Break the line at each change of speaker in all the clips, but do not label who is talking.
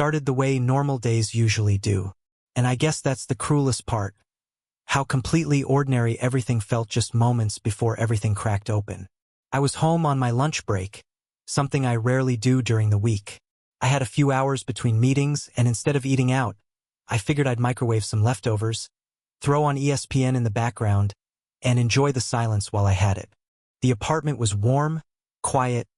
started the way normal days usually do. And I guess that's the cruelest part. How completely ordinary everything felt just moments before everything cracked open. I was home on my lunch break, something I rarely do during the week. I had a few hours between meetings, and instead of eating out, I figured I'd microwave some leftovers, throw on ESPN in the background, and enjoy the silence while I had it. The apartment was warm, quiet,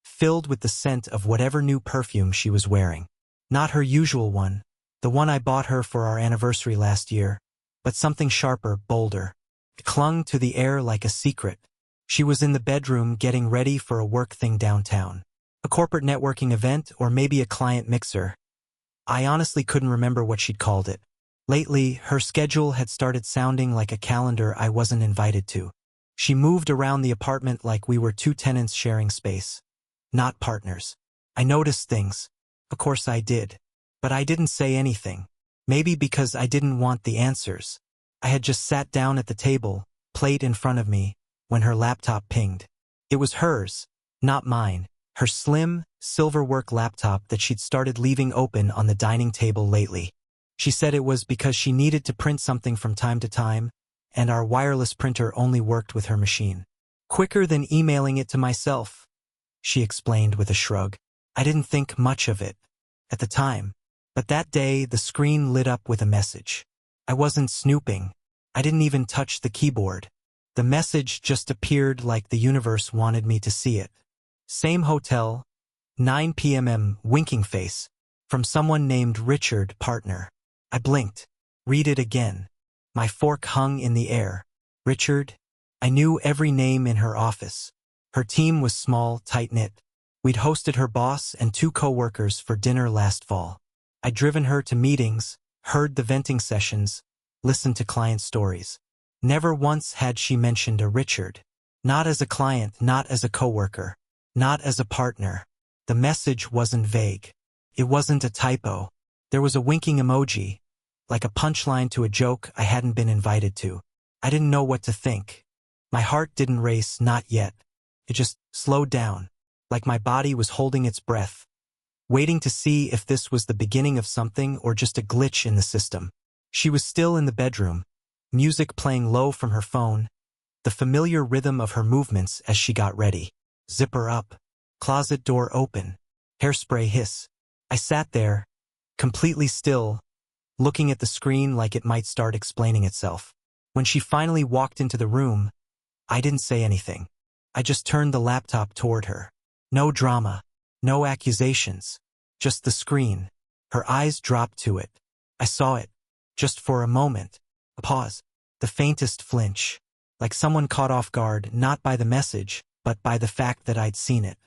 filled with the scent of whatever new perfume she was wearing. Not her usual one, the one I bought her for our anniversary last year, but something sharper, bolder. It clung to the air like a secret. She was in the bedroom getting ready for a work thing downtown. A corporate networking event or maybe a client mixer. I honestly couldn't remember what she'd called it. Lately, her schedule had started sounding like a calendar I wasn't invited to. She moved around the apartment like we were two tenants sharing space, not partners. I noticed things. Of course I did. But I didn't say anything. Maybe because I didn't want the answers. I had just sat down at the table, plate in front of me, when her laptop pinged. It was hers, not mine. Her slim, silver-work laptop that she'd started leaving open on the dining table lately. She said it was because she needed to print something from time to time, and our wireless printer only worked with her machine. Quicker than emailing it to myself, she explained with a shrug. I didn't think much of it at the time, but that day the screen lit up with a message. I wasn't snooping. I didn't even touch the keyboard. The message just appeared like the universe wanted me to see it. Same hotel, 9 p.m. winking face, from someone named Richard, partner. I blinked. Read it again. My fork hung in the air. Richard? I knew every name in her office. Her team was small, tight-knit. We'd hosted her boss and 2 coworkers for dinner last fall. I'd driven her to meetings, heard the venting sessions, listened to client stories. Never once had she mentioned a Richard. Not as a client, not as a coworker, not as a partner. The message wasn't vague. It wasn't a typo. There was a winking emoji, like a punchline to a joke I hadn't been invited to. I didn't know what to think. My heart didn't race, not yet. It just slowed down, like my body was holding its breath, waiting to see if this was the beginning of something or just a glitch in the system. She was still in the bedroom, music playing low from her phone, the familiar rhythm of her movements as she got ready. Zipper up, closet door open, hairspray hiss. I sat there, completely still, looking at the screen like it might start explaining itself. When she finally walked into the room, I didn't say anything. I just turned the laptop toward her. No drama, no accusations, just the screen. Her eyes dropped to it. I saw it, just for a moment. A pause, the faintest flinch, like someone caught off guard not by the message, but by the fact that I'd seen it.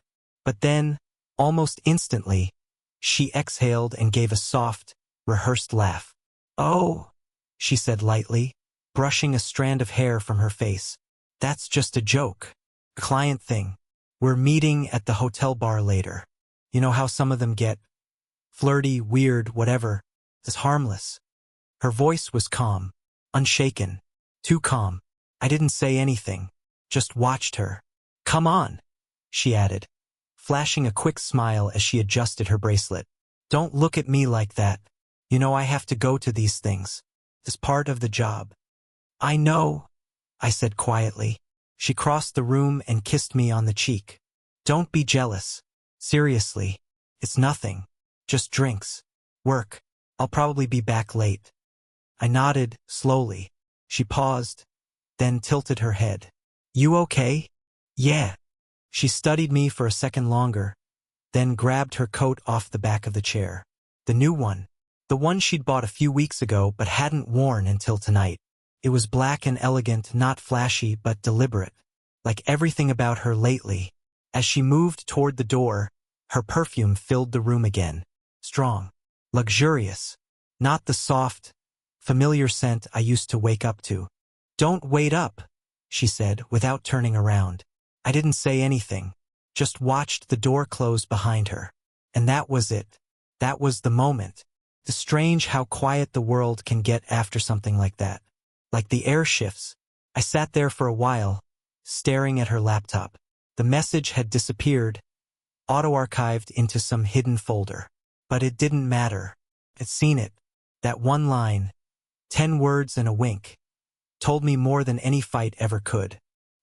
But then, almost instantly, she exhaled and gave a soft, rehearsed laugh. Oh, she said lightly, brushing a strand of hair from her face. That's just a joke. A client thing. We're meeting at the hotel bar later. You know how some of them get flirty, weird, whatever. It's harmless. Her voice was calm, unshaken, too calm. I didn't say anything, just watched her. Come on, she added, flashing a quick smile as she adjusted her bracelet. Don't look at me like that. You know I have to go to these things. It's part of the job. I know, I said quietly. She crossed the room and kissed me on the cheek. Don't be jealous. Seriously, it's nothing. Just drinks. Work. I'll probably be back late. I nodded, slowly. She paused, then tilted her head. You okay? Yeah. She studied me for a second longer, then grabbed her coat off the back of the chair. The new one. The one she'd bought a few weeks ago but hadn't worn until tonight. It was black and elegant, not flashy but deliberate, like everything about her lately. As she moved toward the door, her perfume filled the room again. Strong. Luxurious. Not the soft, familiar scent I used to wake up to. Don't wait up, she said without turning around. I didn't say anything, just watched the door close behind her. And that was it. That was the moment. It's strange how quiet the world can get after something like that. Like the air shifts. I sat there for a while, staring at her laptop. The message had disappeared, auto-archived into some hidden folder. But it didn't matter. I'd seen it. That one line, 10 words and a wink, told me more than any fight ever could.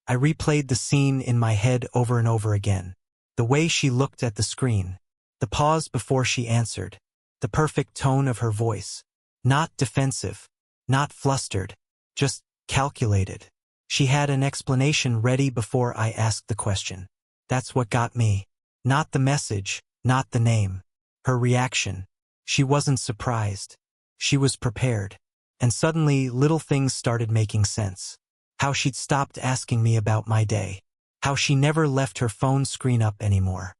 I replayed the scene in my head over and over again. The way she looked at the screen, the pause before she answered, the perfect tone of her voice. Not defensive, not flustered, just calculated. She had an explanation ready before I asked the question. That's what got me. Not the message, not the name. Her reaction. She wasn't surprised. She was prepared. And suddenly, little things started making sense. How she'd stopped asking me about my day. How she never left her phone screen up anymore.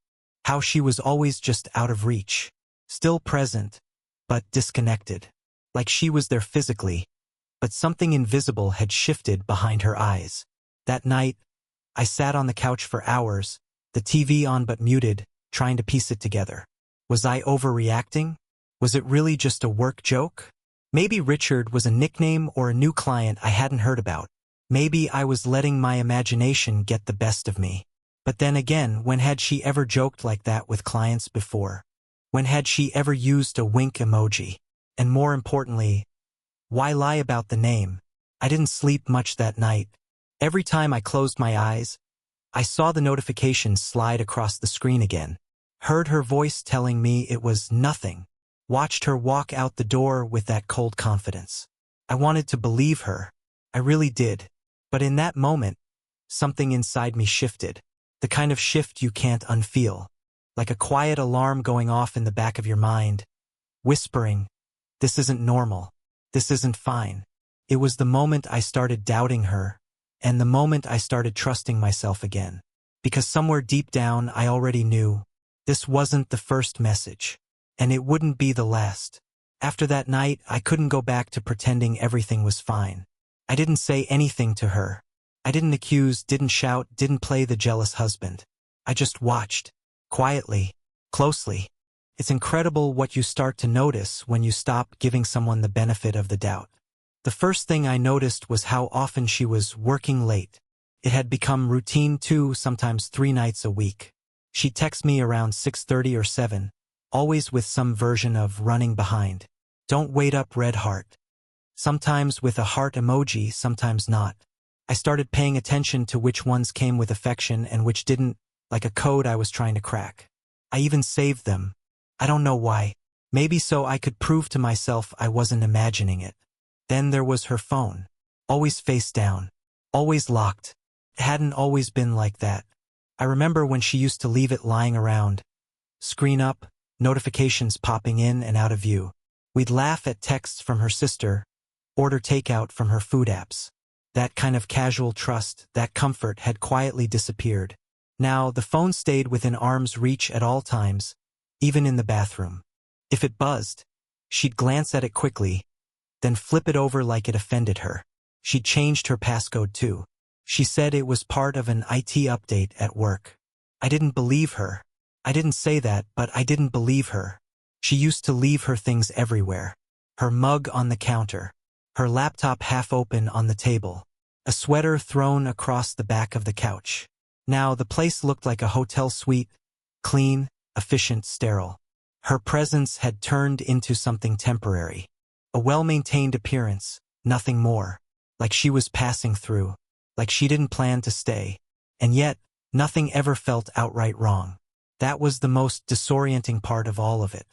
How she was always just out of reach. Still present, but disconnected. Like she was there physically, but something invisible had shifted behind her eyes. That night, I sat on the couch for hours, the TV on but muted, trying to piece it together. Was I overreacting? Was it really just a work joke? Maybe Richard was a nickname or a new client I hadn't heard about. Maybe I was letting my imagination get the best of me. But then again, when had she ever joked like that with clients before? When had she ever used a wink emoji? And more importantly, why lie about the name? I didn't sleep much that night. Every time I closed my eyes, I saw the notification slide across the screen again. Heard her voice telling me it was nothing. Watched her walk out the door with that cold confidence. I wanted to believe her. I really did. But in that moment, something inside me shifted. The kind of shift you can't unfeel. Like a quiet alarm going off in the back of your mind, whispering, "This isn't normal. This isn't fine." It was the moment I started doubting her, and the moment I started trusting myself again. Because somewhere deep down I already knew, this wasn't the first message, and it wouldn't be the last. After that night, I couldn't go back to pretending everything was fine. I didn't say anything to her. I didn't accuse, didn't shout, didn't play the jealous husband. I just watched. Quietly. Closely. It's incredible what you start to notice when you stop giving someone the benefit of the doubt. The first thing I noticed was how often she was working late. It had become routine 2, sometimes 3 nights a week. She'd text me around 6:30 or 7, always with some version of running behind. Don't wait up, red heart. Sometimes with a heart emoji, sometimes not. I started paying attention to which ones came with affection and which didn't, like a code I was trying to crack. I even saved them. I don't know why. Maybe so I could prove to myself I wasn't imagining it. Then there was her phone. Always face down. Always locked. It hadn't always been like that. I remember when she used to leave it lying around. Screen up, notifications popping in and out of view. We'd laugh at texts from her sister, order takeout from her food apps. That kind of casual trust, that comfort had quietly disappeared. Now, the phone stayed within arm's reach at all times, even in the bathroom. If it buzzed, she'd glance at it quickly, then flip it over like it offended her. She'd changed her passcode too. She said it was part of an IT update at work. I didn't believe her. I didn't say that, but I didn't believe her. She used to leave her things everywhere. Her mug on the counter. Her laptop half open on the table. A sweater thrown across the back of the couch. Now the place looked like a hotel suite, clean, efficient, sterile. Her presence had turned into something temporary. A well-maintained appearance, nothing more. Like she was passing through. Like she didn't plan to stay. And yet, nothing ever felt outright wrong. That was the most disorienting part of all of it.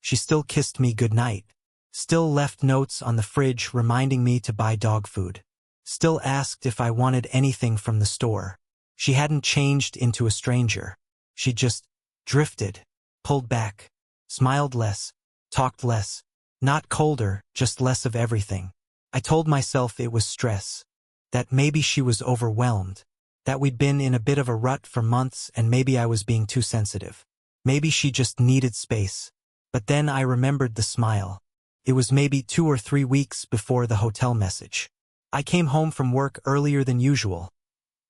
She still kissed me goodnight. Still left notes on the fridge reminding me to buy dog food. Still asked if I wanted anything from the store. She hadn't changed into a stranger. She just drifted, pulled back, smiled less, talked less. Not colder, just less of everything. I told myself it was stress. That maybe she was overwhelmed. That we'd been in a bit of a rut for months and maybe I was being too sensitive. Maybe she just needed space. But then I remembered the smile. It was maybe 2 or 3 weeks before the hotel message. I came home from work earlier than usual.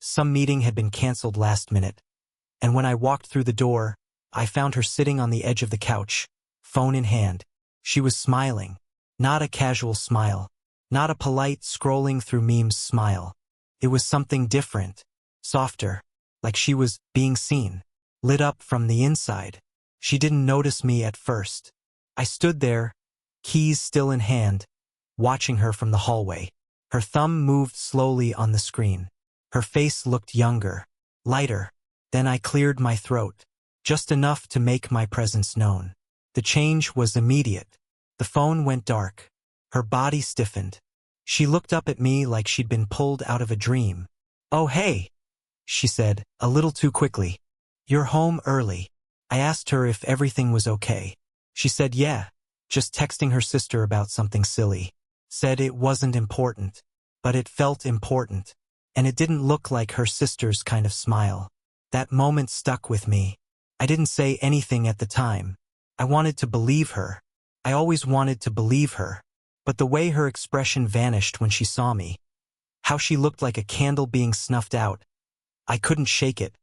Some meeting had been canceled last minute. And when I walked through the door, I found her sitting on the edge of the couch, phone in hand. She was smiling. Not a casual smile. Not a polite scrolling through memes smile. It was something different. Softer. Like she was being seen. Lit up from the inside. She didn't notice me at first. I stood there, keys still in hand, watching her from the hallway. Her thumb moved slowly on the screen. Her face looked younger, lighter. Then I cleared my throat, just enough to make my presence known. The change was immediate. The phone went dark. Her body stiffened. She looked up at me like she'd been pulled out of a dream. "Oh, hey," she said, a little too quickly. "You're home early." I asked her if everything was okay. She said yeah, just texting her sister about something silly. Said it wasn't important, but it felt important. And it didn't look like her sister's kind of smile. That moment stuck with me. I didn't say anything at the time. I wanted to believe her. I always wanted to believe her. But the way her expression vanished when she saw me, how she looked like a candle being snuffed out, I couldn't shake it.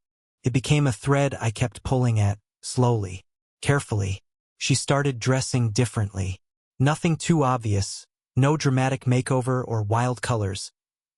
It became a thread I kept pulling at, slowly, carefully. She started dressing differently. Nothing too obvious, no dramatic makeover or wild colors,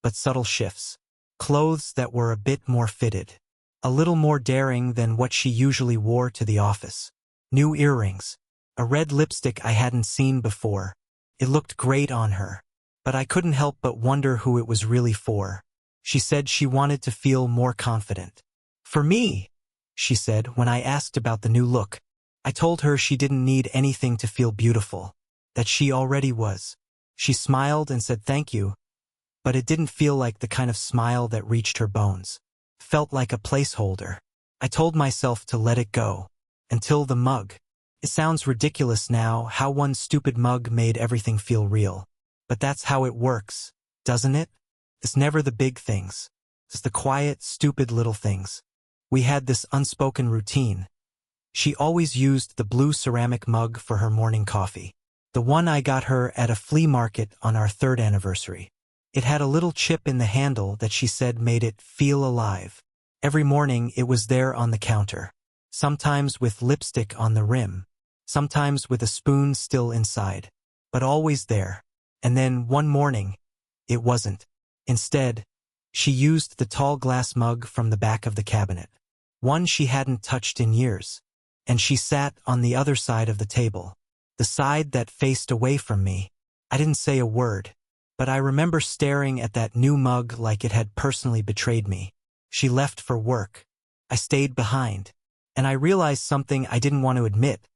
but subtle shifts. Clothes that were a bit more fitted. A little more daring than what she usually wore to the office. New earrings. A red lipstick I hadn't seen before. It looked great on her. But I couldn't help but wonder who it was really for. She said she wanted to feel more confident. "For me," she said when I asked about the new look. I told her she didn't need anything to feel beautiful. That she already was. She smiled and said thank you. But it didn't feel like the kind of smile that reached her bones. Felt like a placeholder. I told myself to let it go. Until the mug. It sounds ridiculous now how one stupid mug made everything feel real. But that's how it works, doesn't it? It's never the big things. It's the quiet, stupid little things. We had this unspoken routine. She always used the blue ceramic mug for her morning coffee. The one I got her at a flea market on our 3rd anniversary. It had a little chip in the handle that she said made it feel alive. Every morning it was there on the counter. Sometimes with lipstick on the rim. Sometimes with a spoon still inside. But always there. And then one morning, it wasn't. Instead, she used the tall glass mug from the back of the cabinet. One she hadn't touched in years. And she sat on the other side of the table. The side that faced away from me. I didn't say a word. But I remember staring at that new mug like it had personally betrayed me. She left for work. I stayed behind. And I realized something I didn't want to admit.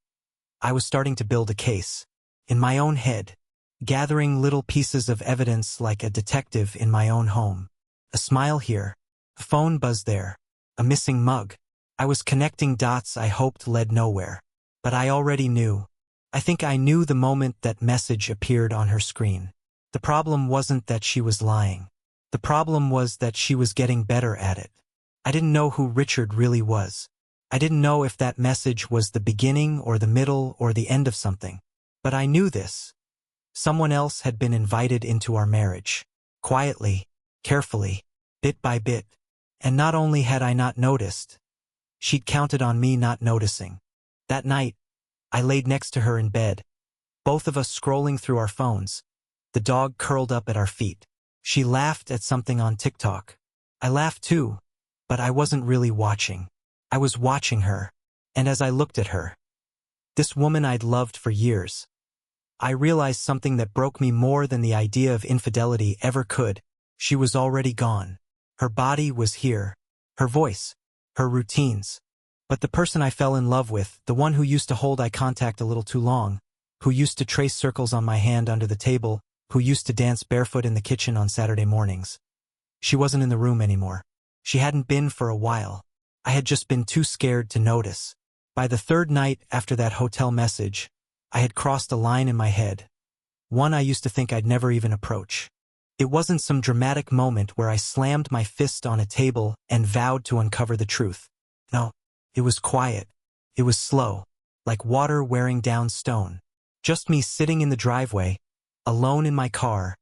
I was starting to build a case. In my own head. Gathering little pieces of evidence like a detective in my own home. A smile here. A phone buzz there. A missing mug. I was connecting dots I hoped led nowhere. But I already knew. I think I knew the moment that message appeared on her screen. The problem wasn't that she was lying. The problem was that she was getting better at it. I didn't know who Richard really was. I didn't know if that message was the beginning or the middle or the end of something. But I knew this. Someone else had been invited into our marriage. Quietly, carefully, bit by bit. And not only had I not noticed, she'd counted on me not noticing. That night, I laid next to her in bed. Both of us scrolling through our phones. The dog curled up at our feet. She laughed at something on TikTok. I laughed too, but I wasn't really watching. I was watching her. And as I looked at her, this woman I'd loved for years, I realized something that broke me more than the idea of infidelity ever could. She was already gone. Her body was here. Her voice. Her routines. But the person I fell in love with, the one who used to hold eye contact a little too long, who used to trace circles on my hand under the table, who used to dance barefoot in the kitchen on Saturday mornings. She wasn't in the room anymore. She hadn't been for a while. I had just been too scared to notice. By the 3rd night after that hotel message, I had crossed a line in my head. One I used to think I'd never even approach. It wasn't some dramatic moment where I slammed my fist on a table and vowed to uncover the truth. No, it was quiet. It was slow, like water wearing down stone. Just me sitting in the driveway, alone in my car,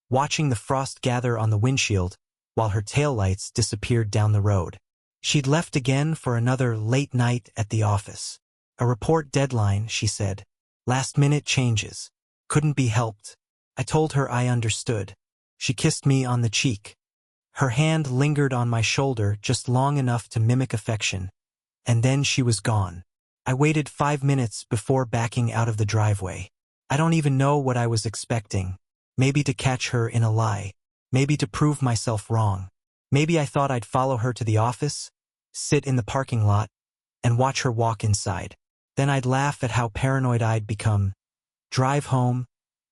watching the frost gather on the windshield while her taillights disappeared down the road. She'd left again for another late night at the office. A report deadline, she said. Last-minute changes. Couldn't be helped. I told her I understood. She kissed me on the cheek. Her hand lingered on my shoulder just long enough to mimic affection. And then she was gone. I waited 5 minutes before backing out of the driveway. I don't even know what I was expecting. Maybe to catch her in a lie. Maybe to prove myself wrong. Maybe I thought I'd follow her to the office, sit in the parking lot, and watch her walk inside. Then I'd laugh at how paranoid I'd become, drive home,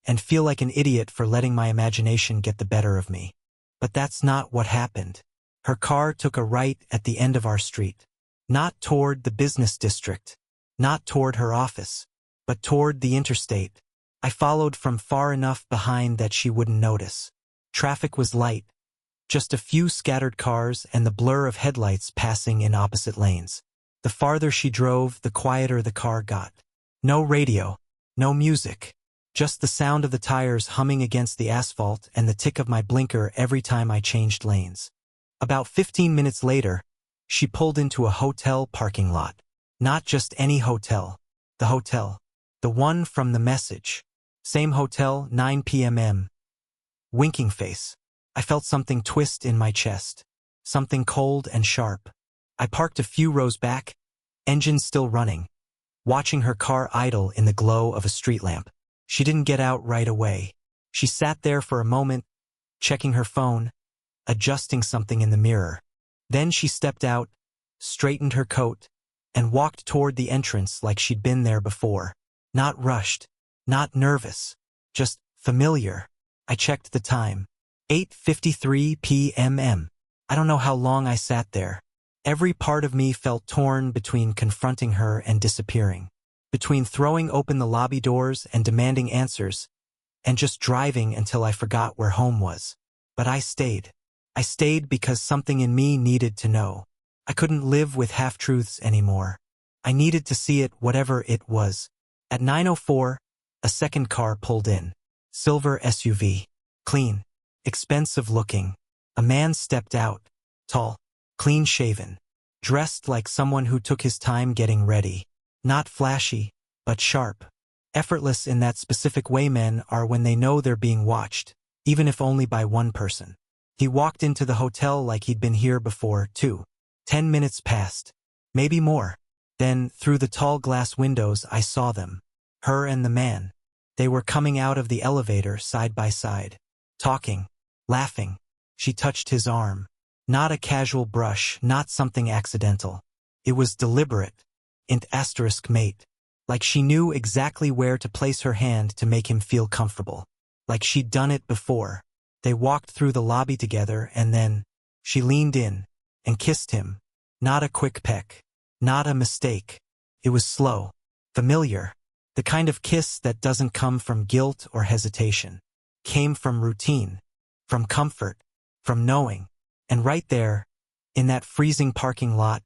and feel like an idiot for letting my imagination get the better of me. But that's not what happened. Her car took a right at the end of our street. Not toward the business district. Not toward her office. But toward the interstate. I followed from far enough behind that she wouldn't notice. Traffic was light. Just a few scattered cars and the blur of headlights passing in opposite lanes. The farther she drove, the quieter the car got. No radio. No music. Just the sound of the tires humming against the asphalt and the tick of my blinker every time I changed lanes. About 15 minutes later, she pulled into a hotel parking lot. Not just any hotel. The hotel. The one from the message. Same hotel, 9 p.m. Winking face. I felt something twist in my chest. Something cold and sharp. I parked a few rows back, engine still running, watching her car idle in the glow of a street lamp. She didn't get out right away. She sat there for a moment, checking her phone, adjusting something in the mirror. Then she stepped out, straightened her coat, and walked toward the entrance like she'd been there before. Not rushed, not nervous, just familiar. I checked the time. 8:53 p.m. I don't know how long I sat there. Every part of me felt torn between confronting her and disappearing. Between throwing open the lobby doors and demanding answers, and just driving until I forgot where home was. But I stayed. I stayed because something in me needed to know. I couldn't live with half-truths anymore. I needed to see it, whatever it was. At 9:04, a second car pulled in. Silver SUV. Clean. Expensive looking. A man stepped out. Tall. Clean-shaven. Dressed like someone who took his time getting ready. Not flashy, but sharp. Effortless in that specific way men are when they know they're being watched, even if only by one person. He walked into the hotel like he'd been here before, too. 10 minutes passed. Maybe more. Then, through the tall glass windows, I saw them. Her and the man. They were coming out of the elevator side by side. Talking. Laughing. She touched his arm. Not a casual brush, not something accidental. It was deliberate. Mate. Like she knew exactly where to place her hand to make him feel comfortable. Like she'd done it before. They walked through the lobby together and then she leaned in and kissed him. Not a quick peck. Not a mistake. It was slow. Familiar. The kind of kiss that doesn't come from guilt or hesitation. Came from routine. From comfort. From knowing. And right there, in that freezing parking lot,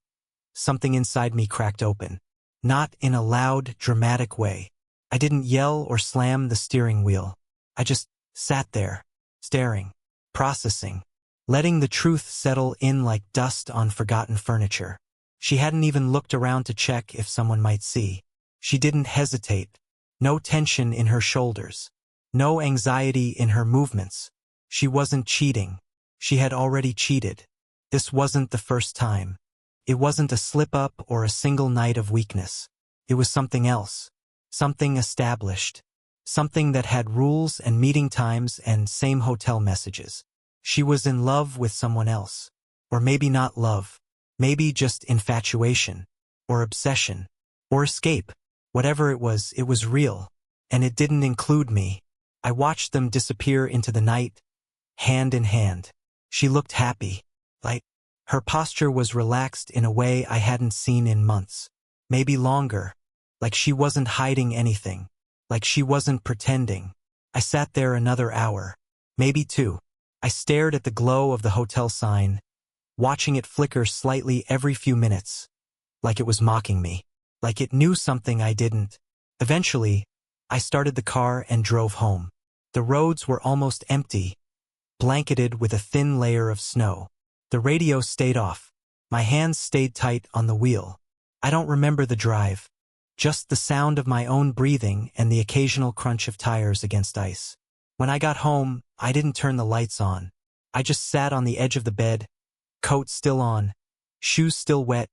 something inside me cracked open. Not in a loud, dramatic way. I didn't yell or slam the steering wheel. I just sat there, staring, processing, letting the truth settle in like dust on forgotten furniture. She hadn't even looked around to check if someone might see. She didn't hesitate. No tension in her shoulders. No anxiety in her movements. She wasn't cheating. She had already cheated. This wasn't the first time. It wasn't a slip-up or a single night of weakness. It was something else. Something established. Something that had rules and meeting times and same hotel messages. She was in love with someone else. Or maybe not love. Maybe just infatuation. Or obsession. Or escape. Whatever it was real. And it didn't include me. I watched them disappear into the night, hand in hand. She looked happy. Like, her posture was relaxed in a way I hadn't seen in months. Maybe longer. Like she wasn't hiding anything. Like she wasn't pretending. I sat there another hour. Maybe two. I stared at the glow of the hotel sign, watching it flicker slightly every few minutes. Like it was mocking me. Like it knew something I didn't. Eventually, I started the car and drove home. The roads were almost empty, blanketed with a thin layer of snow. The radio stayed off. My hands stayed tight on the wheel. I don't remember the drive. Just the sound of my own breathing and the occasional crunch of tires against ice. When I got home, I didn't turn the lights on. I just sat on the edge of the bed, coat still on, shoes still wet,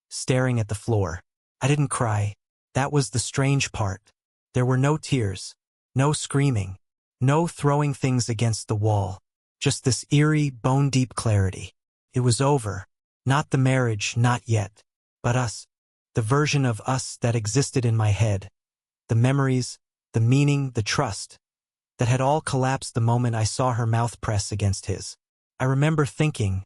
staring at the floor. I didn't cry. That was the strange part. There were no tears, no screaming, no throwing things against the wall. Just this eerie, bone-deep clarity. It was over. Not the marriage, not yet. But us. The version of us that existed in my head. The memories, the meaning, the trust. That had all collapsed the moment I saw her mouth press against his. I remember thinking,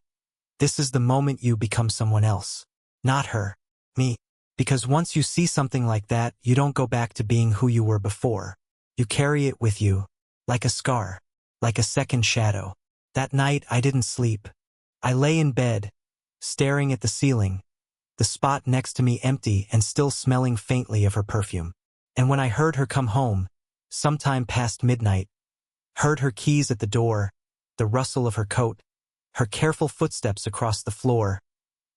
this is the moment you become someone else. Not her. Me. Because once you see something like that, you don't go back to being who you were before. You carry it with you. Like a scar. Like a second shadow. That night I didn't sleep. I lay in bed, staring at the ceiling, the spot next to me empty and still smelling faintly of her perfume. And when I heard her come home, sometime past midnight, heard her keys at the door, the rustle of her coat, her careful footsteps across the floor,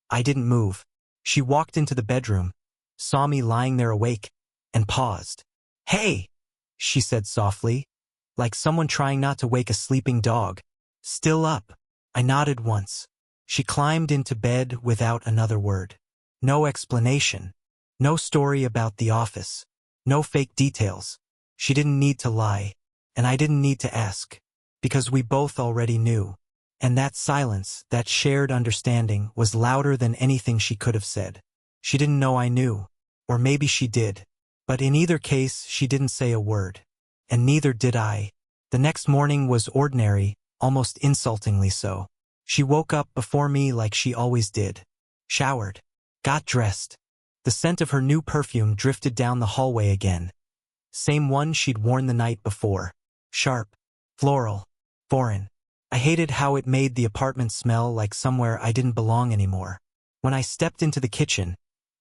I didn't move. She walked into the bedroom, saw me lying there awake, and paused. "Hey," she said softly, like someone trying not to wake a sleeping dog. "Still up?" I nodded once. She climbed into bed without another word. No explanation. No story about the office. No fake details. She didn't need to lie, and I didn't need to ask, because we both already knew. And that silence, that shared understanding, was louder than anything she could have said. She didn't know I knew, or maybe she did. But in either case, she didn't say a word. And neither did I. The next morning was ordinary, almost insultingly so. She woke up before me like she always did. Showered. Got dressed. The scent of her new perfume drifted down the hallway again. Same one she'd worn the night before. Sharp. Floral. Foreign. I hated how it made the apartment smell like somewhere I didn't belong anymore. When I stepped into the kitchen,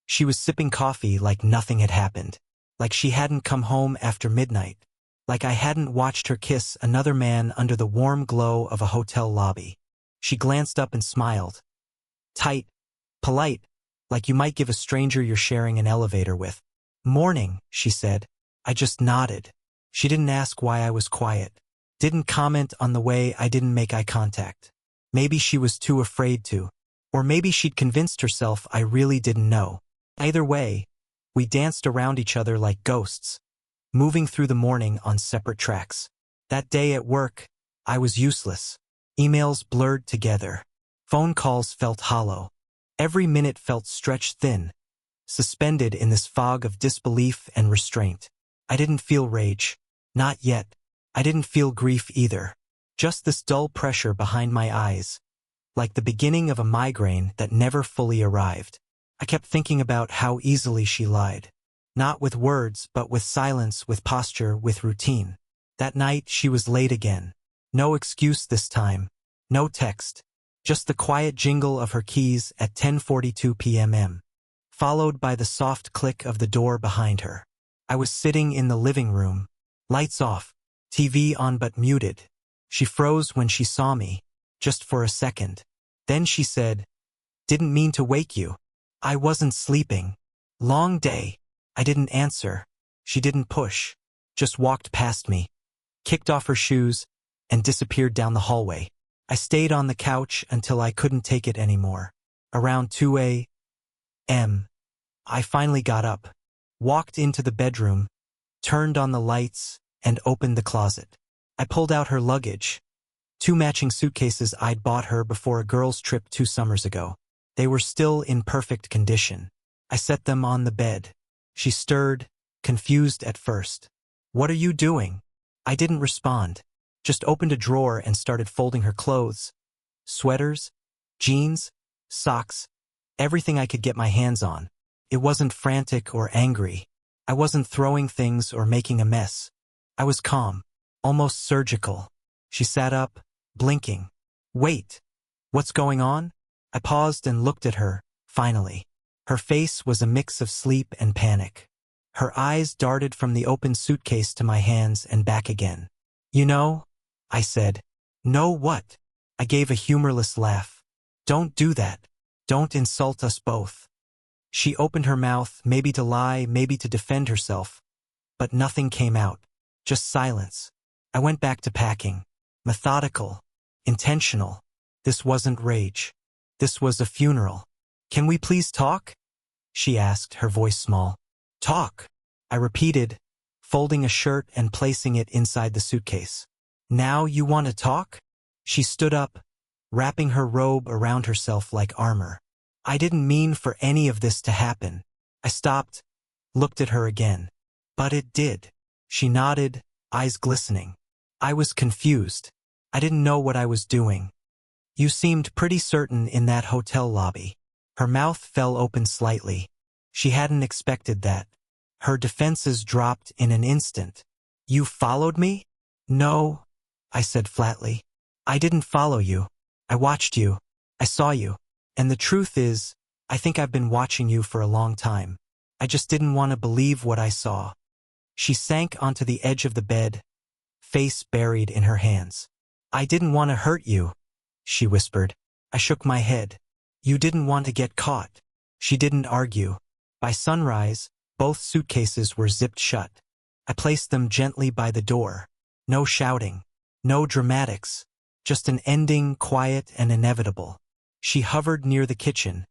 she was sipping coffee like nothing had happened. Like she hadn't come home after midnight. Like I hadn't watched her kiss another man under the warm glow of a hotel lobby. She glanced up and smiled. Tight. Polite. Like you might give a stranger you're sharing an elevator with. "Morning," she said. I just nodded. She didn't ask why I was quiet. Didn't comment on the way I didn't make eye contact. Maybe she was too afraid to. Or maybe she'd convinced herself I really didn't know. Either way, we danced around each other like ghosts, moving through the morning on separate tracks. That day at work, I was useless. Emails blurred together. Phone calls felt hollow. Every minute felt stretched thin, suspended in this fog of disbelief and restraint. I didn't feel rage. Not yet. I didn't feel grief either. Just this dull pressure behind my eyes, like the beginning of a migraine that never fully arrived. I kept thinking about how easily she lied. Not with words, but with silence, with posture, with routine. That night, she was late again. No excuse this time. No text. Just the quiet jingle of her keys at 10:42 p.m., followed by the soft click of the door behind her. I was sitting in the living room. Lights off. TV on but muted. She froze when she saw me, just for a second. Then she said, "Didn't mean to wake you." I wasn't sleeping. Long day. I didn't answer. She didn't push. Just walked past me, kicked off her shoes, and disappeared down the hallway. I stayed on the couch until I couldn't take it anymore. Around 2 a.m., I finally got up, walked into the bedroom, turned on the lights, and opened the closet. I pulled out her luggage. 2 matching suitcases I'd bought her before a girls' trip 2 summers ago. They were still in perfect condition. I set them on the bed. She stirred, confused at first. "What are you doing?" I didn't respond. Just opened a drawer and started folding her clothes. Sweaters, jeans, socks, everything I could get my hands on. It wasn't frantic or angry. I wasn't throwing things or making a mess. I was calm, almost surgical. She sat up, blinking. "Wait, what's going on?" I paused and looked at her, finally. Her face was a mix of sleep and panic. Her eyes darted from the open suitcase to my hands and back again. "You know," I said. "Know what?" I gave a humorless laugh. "Don't do that. Don't insult us both." She opened her mouth, maybe to lie, maybe to defend herself, but nothing came out. Just silence. I went back to packing. Methodical. Intentional. This wasn't rage. This was a funeral. "Can we please talk?" she asked, her voice small. Talk, I repeated, folding a shirt and placing it inside the suitcase. Now you want to talk? She stood up, wrapping her robe around herself like armor. I didn't mean for any of this to happen. I stopped, looked at her again. But it did. She nodded, eyes glistening. I was confused. I didn't know what I was doing. You seemed pretty certain in that hotel lobby. Her mouth fell open slightly. She hadn't expected that. Her defenses dropped in an instant. You followed me? No, I said flatly. I didn't follow you. I watched you. I saw you. And the truth is, I think I've been watching you for a long time. I just didn't want to believe what I saw. She sank onto the edge of the bed, face buried in her hands. I didn't want to hurt you, she whispered. I shook my head. You didn't want to get caught. She didn't argue. By sunrise, both suitcases were zipped shut. I placed them gently by the door. No shouting. No dramatics. Just an ending, quiet and inevitable. She hovered near the kitchen,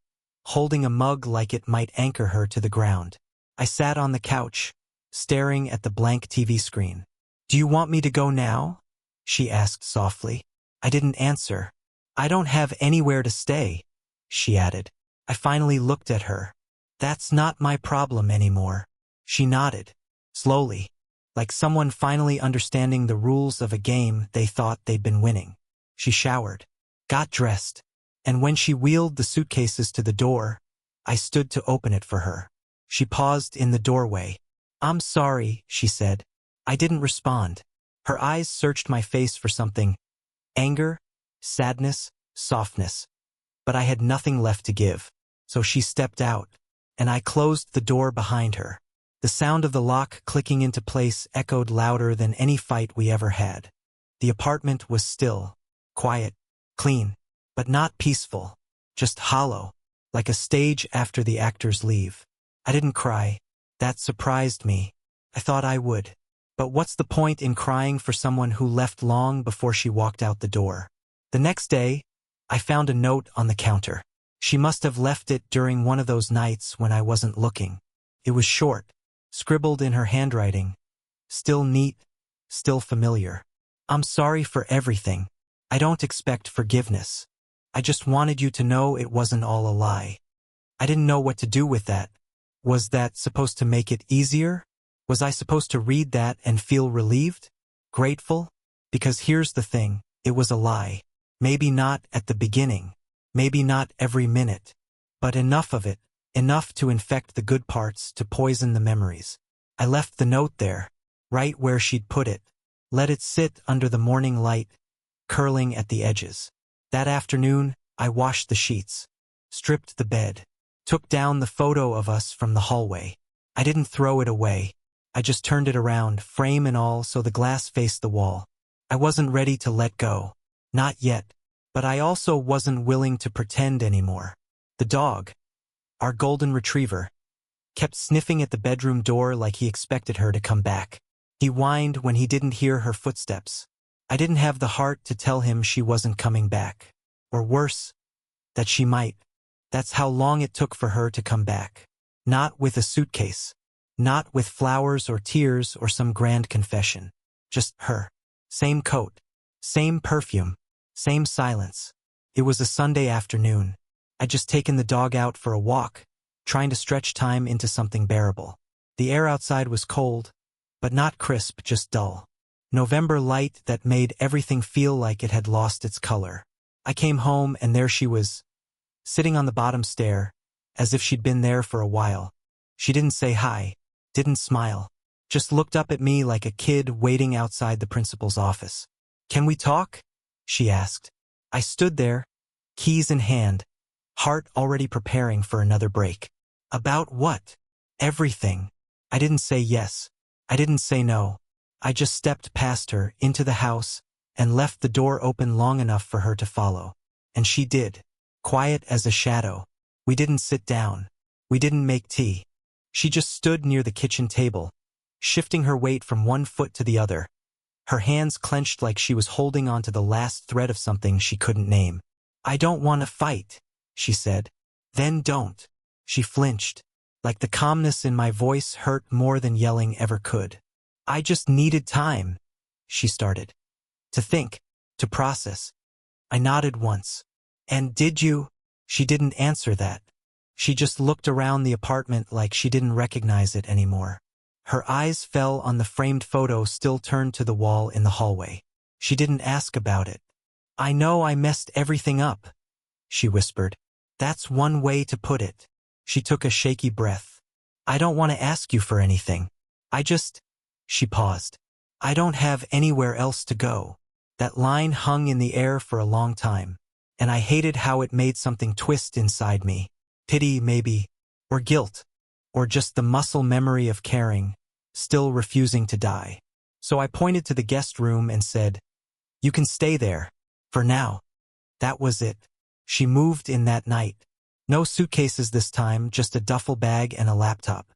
holding a mug like it might anchor her to the ground. I sat on the couch, staring at the blank TV screen. Do you want me to go now? She asked softly. I didn't answer. I don't have anywhere to stay, she added. I finally looked at her. That's not my problem anymore. She nodded, slowly, like someone finally understanding the rules of a game they thought they'd been winning. She showered, got dressed, and when she wheeled the suitcases to the door, I stood to open it for her. She paused in the doorway. I'm sorry, she said. I didn't respond. Her eyes searched my face for something. Anger, sadness, softness. But I had nothing left to give. So she stepped out, and I closed the door behind her. The sound of the lock clicking into place echoed louder than any fight we ever had. The apartment was still, quiet, clean, but not peaceful, just hollow, like a stage after the actors leave. I didn't cry. That surprised me. I thought I would. But what's the point in crying for someone who left long before she walked out the door? The next day, I found a note on the counter. She must have left it during one of those nights when I wasn't looking. It was short, scribbled in her handwriting. Still neat, still familiar. I'm sorry for everything. I don't expect forgiveness. I just wanted you to know it wasn't all a lie. I didn't know what to do with that. Was that supposed to make it easier? Was I supposed to read that and feel relieved? Grateful? Because here's the thing, it was a lie. Maybe not at the beginning. Maybe not every minute. But enough of it, enough to infect the good parts, to poison the memories. I left the note there, right where she'd put it. Let it sit under the morning light, curling at the edges. That afternoon, I washed the sheets, stripped the bed, took down the photo of us from the hallway. I didn't throw it away. I just turned it around, frame and all, so the glass faced the wall. I wasn't ready to let go. Not yet. But I also wasn't willing to pretend anymore. The dog, our golden retriever, kept sniffing at the bedroom door like he expected her to come back. He whined when he didn't hear her footsteps. I didn't have the heart to tell him she wasn't coming back. Or worse, that she might. That's how long it took for her to come back. Not with a suitcase. Not with flowers or tears or some grand confession. Just her. Same coat. Same perfume. Same silence. It was a Sunday afternoon. I'd just taken the dog out for a walk, trying to stretch time into something bearable. The air outside was cold, but not crisp, just dull. November light that made everything feel like it had lost its color. I came home and there she was, sitting on the bottom stair, as if she'd been there for a while. She didn't say hi, didn't smile, just looked up at me like a kid waiting outside the principal's office. Can we talk? She asked. I stood there, keys in hand, heart already preparing for another break. About what? Everything. I didn't say yes. I didn't say no. I just stepped past her into the house and left the door open long enough for her to follow. And she did. Quiet as a shadow. We didn't sit down. We didn't make tea. She just stood near the kitchen table, shifting her weight from one foot to the other. Her hands clenched like she was holding on to the last thread of something she couldn't name. I don't want to fight, she said. Then don't. She flinched, Like the calmness in my voice hurt more than yelling ever could. I just needed time, she started. To think, to process. I nodded once. And did you? She didn't answer that. She just looked around the apartment like she didn't recognize it anymore. Her eyes fell on the framed photo still turned to the wall in the hallway. She didn't ask about it. I know I messed everything up, she whispered. That's one way to put it. She took a shaky breath. I don't want to ask you for anything. She paused. I don't have anywhere else to go. That line hung in the air for a long time, and I hated how it made something twist inside me. Pity, maybe, or guilt, or just the muscle memory of caring, still refusing to die. So I pointed to the guest room and said, you can stay there, for now. That was it. She moved in that night. No suitcases this time, just a duffel bag and a laptop.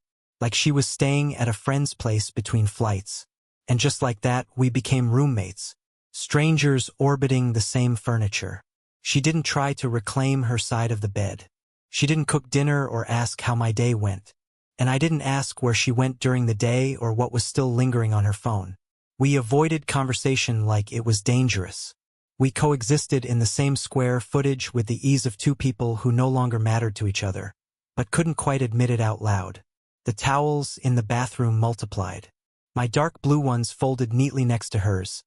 Like she was staying at a friend's place between flights. And just like that, we became roommates. Strangers orbiting the same furniture. She didn't try to reclaim her side of the bed. She didn't cook dinner or ask how my day went. And I didn't ask where she went during the day or what was still lingering on her phone. We avoided conversation like it was dangerous. We coexisted in the same square footage with the ease of two people who no longer mattered to each other, but couldn't quite admit it out loud. The towels in the bathroom multiplied. My dark blue ones folded neatly next to hers.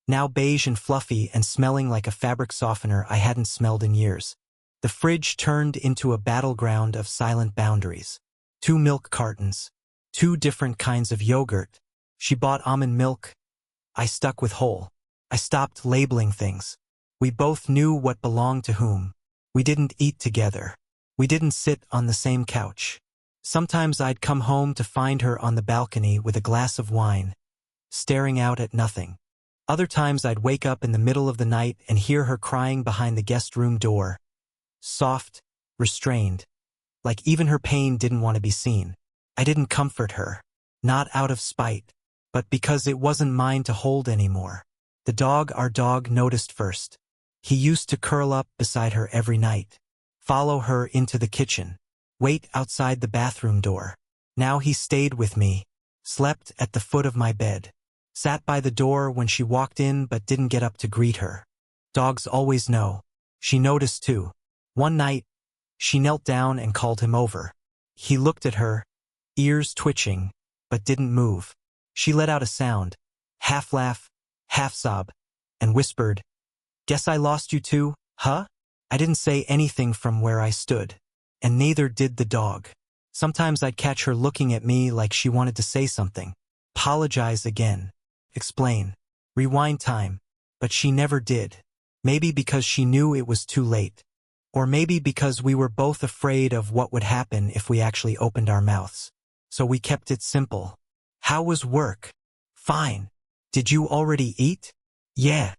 Now beige and fluffy and smelling like a fabric softener I hadn't smelled in years. The fridge turned into a battleground of silent boundaries. 2 milk cartons. 2 different kinds of yogurt. She bought almond milk. I stuck with whole. I stopped labeling things. We both knew what belonged to whom. We didn't eat together. We didn't sit on the same couch. Sometimes I'd come home to find her on the balcony with a glass of wine, staring out at nothing. Other times I'd wake up in the middle of the night and hear her crying behind the guest room door. Soft, restrained. Like even her pain didn't want to be seen. I didn't comfort her. Not out of spite, but because it wasn't mine to hold anymore. Our dog noticed first. He used to curl up beside her every night, follow her into the kitchen, wait outside the bathroom door. Now he stayed with me, slept at the foot of my bed, sat by the door when she walked in but didn't get up to greet her. Dogs always know. She noticed too. One night, she knelt down and called him over. He looked at her, ears twitching, but didn't move. She let out a sound, half laugh, half sob, and whispered, "Guess I lost you too, huh?" I didn't say anything from where I stood, and neither did the dog. Sometimes I'd catch her looking at me like she wanted to say something, apologize again, explain, rewind time, but she never did. Maybe because she knew it was too late, or maybe because we were both afraid of what would happen if we actually opened our mouths. So we kept it simple. How was work? Fine. Did you already eat? Yeah.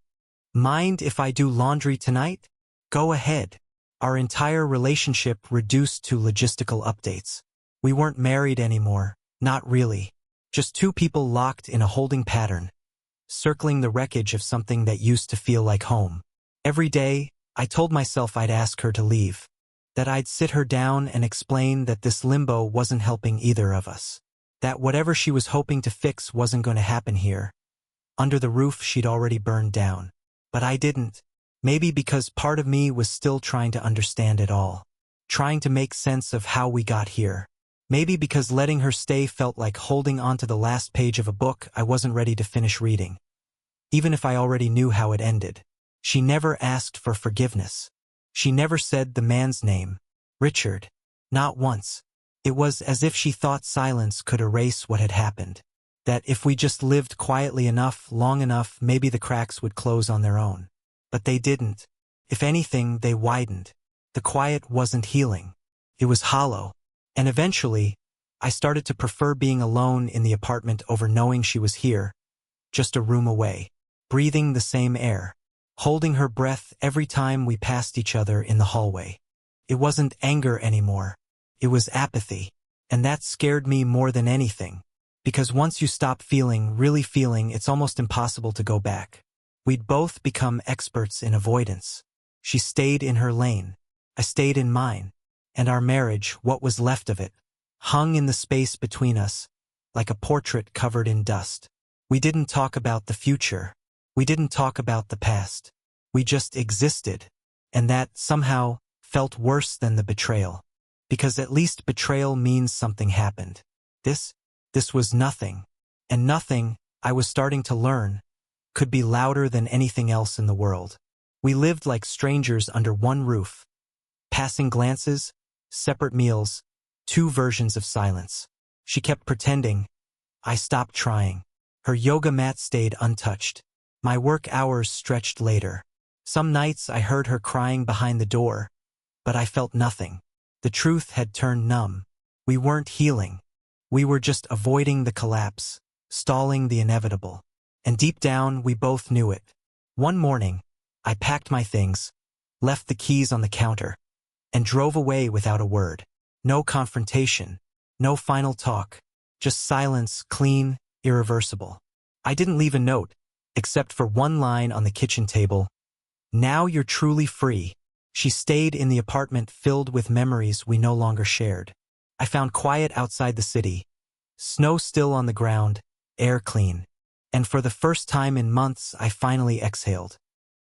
Mind if I do laundry tonight? Go ahead. Our entire relationship reduced to logistical updates. We weren't married anymore, not really. Just 2 people locked in a holding pattern, circling the wreckage of something that used to feel like home. Every day, I told myself I'd ask her to leave, that I'd sit her down and explain that this limbo wasn't helping either of us, that whatever she was hoping to fix wasn't going to happen here. Under the roof she'd already burned down. But I didn't. Maybe because part of me was still trying to understand it all, trying to make sense of how we got here. Maybe because letting her stay felt like holding onto the last page of a book I wasn't ready to finish reading. Even if I already knew how it ended. She never asked for forgiveness. She never said the man's name, Richard. Not once. It was as if she thought silence could erase what had happened. That if we just lived quietly enough, long enough, maybe the cracks would close on their own. But they didn't. If anything, they widened. The quiet wasn't healing. It was hollow. And eventually, I started to prefer being alone in the apartment over knowing she was here, just a room away, breathing the same air, holding her breath every time we passed each other in the hallway. It wasn't anger anymore. It was apathy. And that scared me more than anything. Because once you stop feeling, really feeling, it's almost impossible to go back. We'd both become experts in avoidance. She stayed in her lane. I stayed in mine. And our marriage, what was left of it, hung in the space between us, like a portrait covered in dust. We didn't talk about the future. We didn't talk about the past. We just existed, and that, somehow, felt worse than the betrayal. Because at least betrayal means something happened. This was nothing. And nothing, I was starting to learn, could be louder than anything else in the world. We lived like strangers under one roof. Passing glances, separate meals, two versions of silence. She kept pretending. I stopped trying. Her yoga mat stayed untouched. My work hours stretched later. Some nights I heard her crying behind the door, but I felt nothing. The truth had turned numb. We weren't healing. We were just avoiding the collapse, stalling the inevitable. And deep down, we both knew it. One morning, I packed my things, left the keys on the counter, and drove away without a word. No confrontation, no final talk, just silence, clean, irreversible. I didn't leave a note, except for one line on the kitchen table. Now you're truly free. She stayed in the apartment filled with memories we no longer shared. I found quiet outside the city. Snow still on the ground, air clean. And for the first time in months, I finally exhaled.